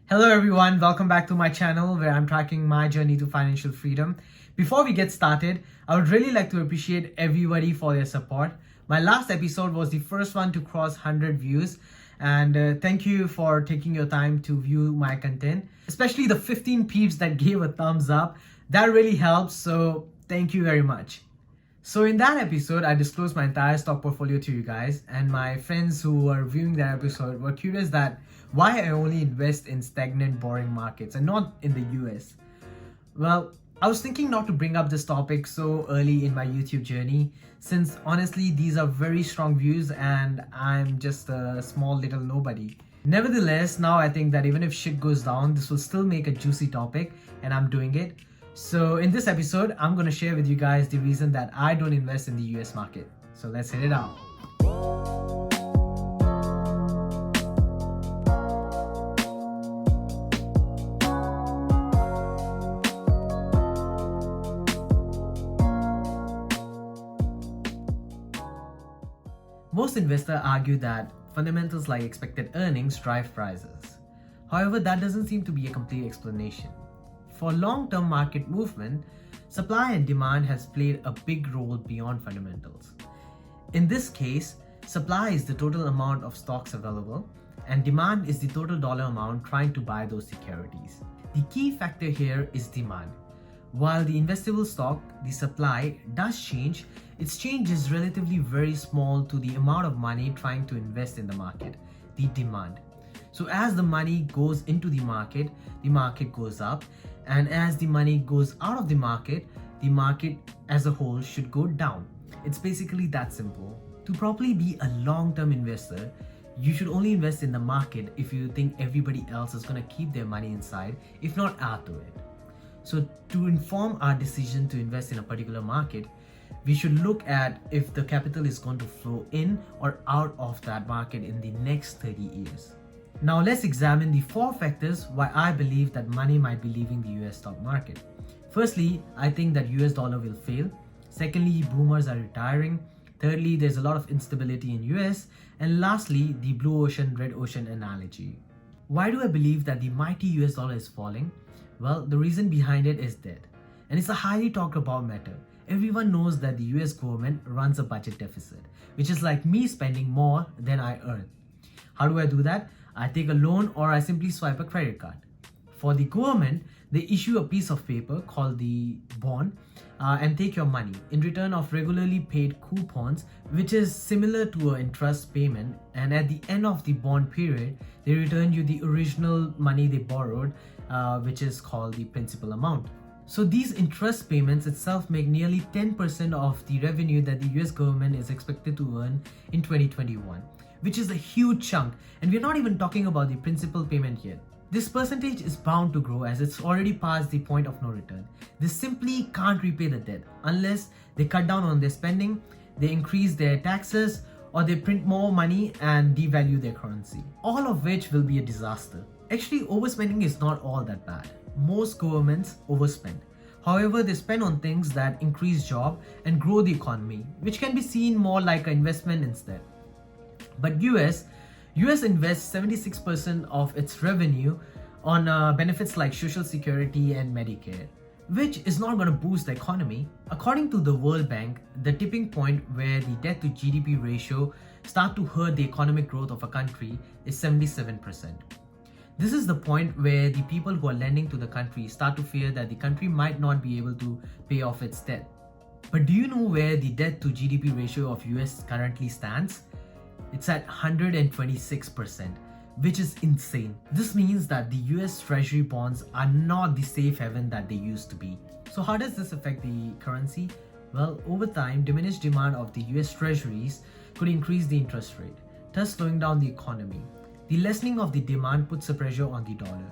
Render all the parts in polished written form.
Hello everyone, welcome back to my channel where I'm tracking my journey to financial freedom. Before we get started, I would really like to appreciate everybody for their support. My last episode was the first one to cross 100 views, and thank you for taking your time to view my content, especially the 15 peeps that gave a thumbs up. That really helps, so thank you very much. So in that episode, I disclosed my entire stock portfolio to you guys, and my friends who were viewing that episode were curious that why I only invest in stagnant, boring markets and not in the US. Well, I was thinking not to bring up this topic so early in my YouTube journey, since honestly these are very strong views and I'm just a small little nobody. Nevertheless, now I think that even if shit goes down, this will still make a juicy topic and I'm doing it. So in this episode, I'm going to share with you guys the reason that I don't invest in the US market. So let's hit it out. Most investors argue that fundamentals like expected earnings drive prices. However, that doesn't seem to be a complete explanation. For long-term market movement, supply and demand has played a big role beyond fundamentals. In this case, supply is the total amount of stocks available, and demand is the total dollar amount trying to buy those securities. The key factor here is demand. While the investable stock, the supply, does change, its change is relatively very small to the amount of money trying to invest in the market, the demand. So as the money goes into the market goes up, and as the money goes out of the market as a whole should go down. It's basically that simple. To properly be a long-term investor, you should only invest in the market if you think everybody else is going to keep their money inside, if not add to it. So to inform our decision to invest in a particular market, we should look at if the capital is going to flow in or out of that market in the next 30 years. Now let's examine the 4 factors why I believe that money might be leaving the US stock market. Firstly, I think that US dollar will fail. Secondly, boomers are retiring. Thirdly, there's a lot of instability in US. And lastly, the blue ocean, red ocean analogy. Why do I believe that the mighty US dollar is falling? Well, the reason behind it is debt. And it's a highly talked about matter. Everyone knows that the US government runs a budget deficit, which is like me spending more than I earn. How do I do that? I take a loan or I simply swipe a credit card. For the government, they issue a piece of paper called the bond and take your money in return of regularly paid coupons, which is similar to an interest payment. And at the end of the bond period, they return you the original money they borrowed, which is called the principal amount. So these interest payments itself make nearly 10% of the revenue that the US government is expected to earn in 2021. Which is a huge chunk, and we're not even talking about the principal payment yet. This percentage is bound to grow as it's already past the point of no return. They simply can't repay the debt unless they cut down on their spending, they increase their taxes, or they print more money and devalue their currency. All of which will be a disaster. Actually, overspending is not all that bad. Most governments overspend. However, they spend on things that increase job and grow the economy, which can be seen more like an investment instead. But US invests 76% of its revenue on benefits like Social Security and Medicare, which is not going to boost the economy. According to the World Bank, the tipping point where the debt to GDP ratio start to hurt the economic growth of a country is 77%. This is the point where the people who are lending to the country start to fear that the country might not be able to pay off its debt. But do you know where the debt to GDP ratio of US currently stands? It's at 126%, which is insane. This means that the US Treasury bonds are not the safe haven that they used to be. So how does this affect the currency? Well, over time, diminished demand of the US Treasuries could increase the interest rate, thus slowing down the economy. The lessening of the demand puts a pressure on the dollar.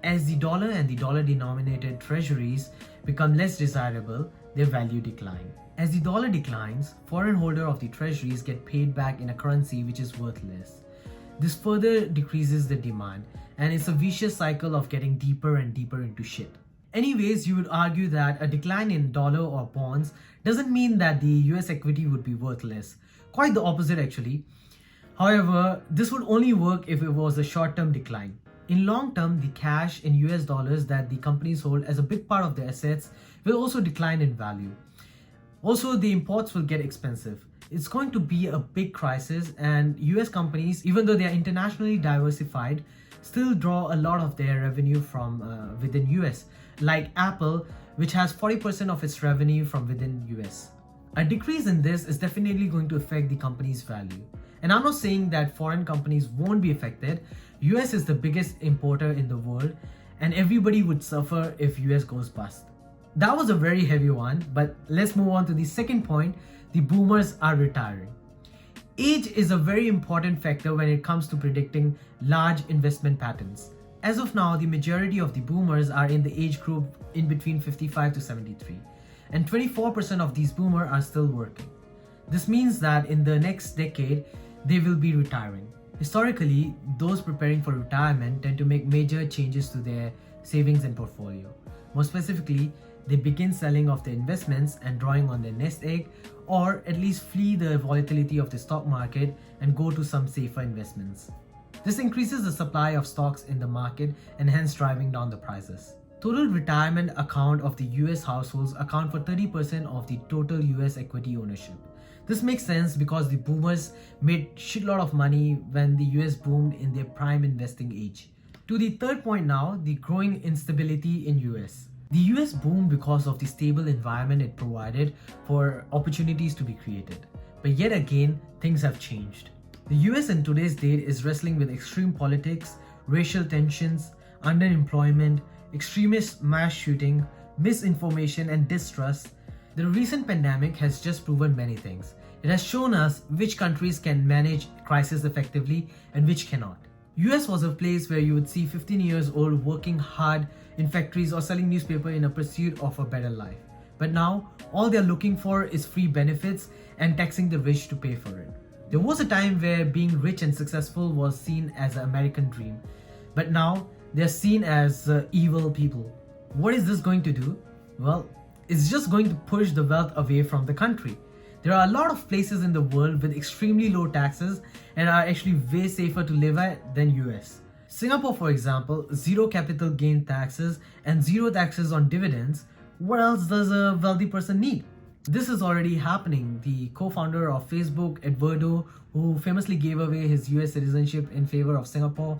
As the dollar and the dollar-denominated treasuries become less desirable, their value decline. As the dollar declines, foreign holders of the treasuries get paid back in a currency which is worth less. This further decreases the demand, and it's a vicious cycle of getting deeper and deeper into shit. Anyways, you would argue that a decline in dollar or bonds doesn't mean that the US equity would be worth less. Quite the opposite actually. However, this would only work if it was a short-term decline. In long term, the cash in US dollars that the companies hold as a big part of their assets will also decline in value. Also, the imports will get expensive. It's going to be a big crisis, and US companies, even though they are internationally diversified, still draw a lot of their revenue from within US, like Apple, which has 40% of its revenue from within US. A decrease in this is definitely going to affect the company's value. And I'm not saying that foreign companies won't be affected. US is the biggest importer in the world, and everybody would suffer if US goes bust. That was a very heavy one, but let's move on to the second point. The boomers are retiring. Age is a very important factor when it comes to predicting large investment patterns. As of now, the majority of the boomers are in the age group in between 55 to 73, and 24% of these boomers are still working. This means that in the next decade, they will be retiring. Historically, those preparing for retirement tend to make major changes to their savings and portfolio. More specifically, they begin selling off their investments and drawing on their nest egg, or at least flee the volatility of the stock market and go to some safer investments. This increases the supply of stocks in the market and hence driving down the prices. Total retirement account of the US households account for 30% of the total US equity ownership. This makes sense because the boomers made shitload of money when the US boomed in their prime investing age. To the third point now, the growing instability in US. The US boomed because of the stable environment it provided for opportunities to be created. But yet again, things have changed. The US in today's date is wrestling with extreme politics, racial tensions, underemployment, extremist mass shooting, misinformation, and distrust. The recent pandemic has just proven many things. It has shown us which countries can manage crisis effectively and which cannot. US was a place where you would see 15 years old working hard in factories or selling newspaper in a pursuit of a better life. But now, all they're looking for is free benefits and taxing the rich to pay for it. There was a time where being rich and successful was seen as an American dream, but now they're seen as evil people. What is this going to do? Well, it's just going to push the wealth away from the country. There are a lot of places in the world with extremely low taxes and are actually way safer to live at than US. Singapore, for example, zero capital gain taxes and zero taxes on dividends. What else does a wealthy person need? This is already happening. The co-founder of Facebook, Eduardo, who famously gave away his US citizenship in favor of Singapore,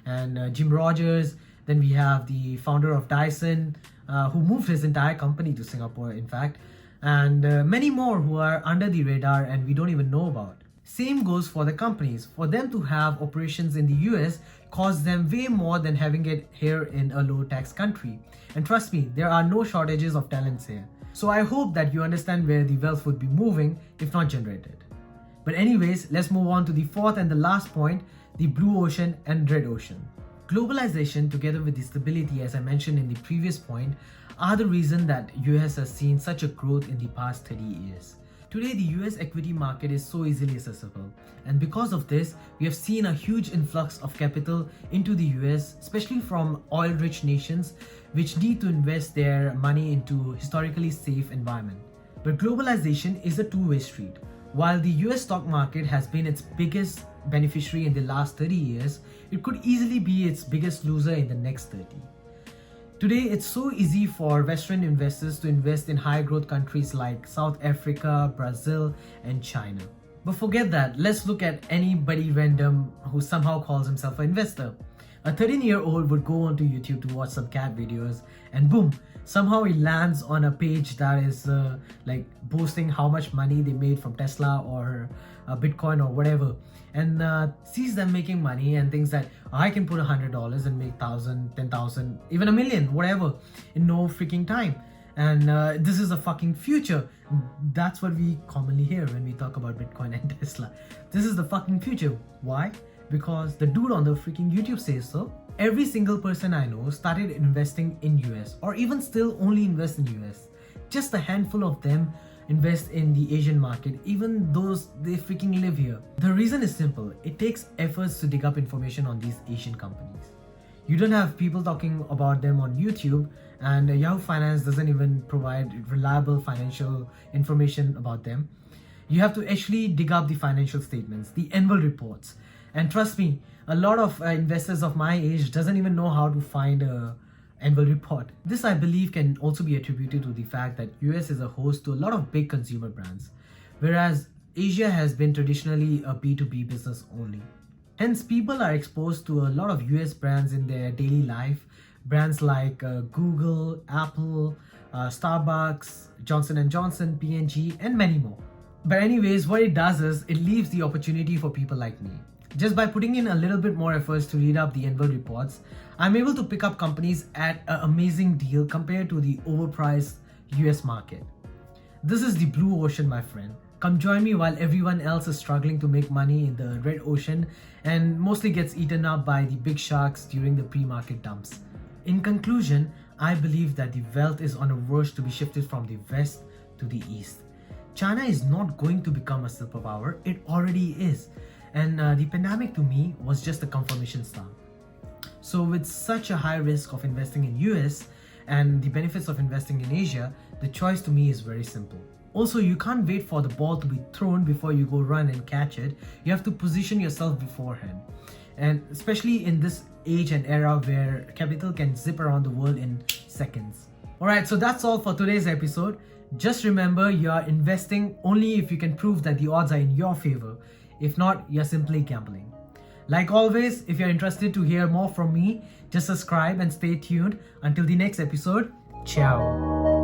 and Jim Rogers. Then we have the founder of Dyson, who moved his entire company to Singapore, in fact, and many more who are under the radar and we don't even know about. Same goes for the companies. For them to have operations in the US costs them way more than having it here in a low tax country. And trust me, there are no shortages of talents here. So I hope that you understand where the wealth would be moving if not generated. But anyways, let's move on to the fourth and the last point, the blue ocean and red ocean. Globalization, together with the stability, as I mentioned in the previous point, are the reason that US has seen such a growth in the past 30 years. Today, the US equity market is so easily accessible, and because of this, we have seen a huge influx of capital into the US, especially from oil-rich nations which need to invest their money into historically safe environment. But globalization is a two-way street. While the US stock market has been its biggest beneficiary in the last 30 years, it could easily be its biggest loser in the next 30. Today, it's so easy for Western investors to invest in high growth countries like South Africa, Brazil, and China. But forget that, let's look at anybody random who somehow calls himself an investor. A 13-year-old would go onto YouTube to watch some cat videos and boom, somehow he lands on a page that is like boasting how much money they made from Tesla or Bitcoin or whatever, and sees them making money and thinks that I can put $100 and make 1,000, 10,000, even a million, whatever, in no freaking time. And this is the fucking future. That's what we commonly hear when we talk about Bitcoin and Tesla. This is the fucking future. Why? Because the dude on the freaking YouTube says so. Every single person I know started investing in US or even still only invest in US. Just a handful of them invest in the Asian market, even those they freaking live here. The reason is simple. It takes efforts to dig up information on these Asian companies. You don't have people talking about them on YouTube, and Yahoo Finance doesn't even provide reliable financial information about them. You have to actually dig up the financial statements, the annual reports, And trust me, a lot of investors of my age doesn't even know how to find a annual report. This, I believe, can also be attributed to the fact that US is a host to a lot of big consumer brands, whereas Asia has been traditionally a B2B business only. Hence, people are exposed to a lot of US brands in their daily life. Brands like Google, Apple, Starbucks, Johnson & Johnson, P&G, and many more. But anyways, what it does is it leaves the opportunity for people like me. Just by putting in a little bit more efforts to read up the annual reports, I'm able to pick up companies at an amazing deal compared to the overpriced US market. This is the blue ocean, my friend. Come join me while everyone else is struggling to make money in the red ocean and mostly gets eaten up by the big sharks during the pre-market dumps. In conclusion, I believe that the wealth is on a verge to be shifted from the west to the east. China is not going to become a superpower, it already is. And the pandemic to me was just a confirmation stamp. So with such a high risk of investing in US and the benefits of investing in Asia, the choice to me is very simple. Also, you can't wait for the ball to be thrown before you go run and catch it. You have to position yourself beforehand. And especially in this age and era where capital can zip around the world in seconds. Alright, so that's all for today's episode. Just remember, you are investing only if you can prove that the odds are in your favor. If not, you're simply gambling. Like always, if you're interested to hear more from me, just subscribe and stay tuned. Until the next episode, ciao.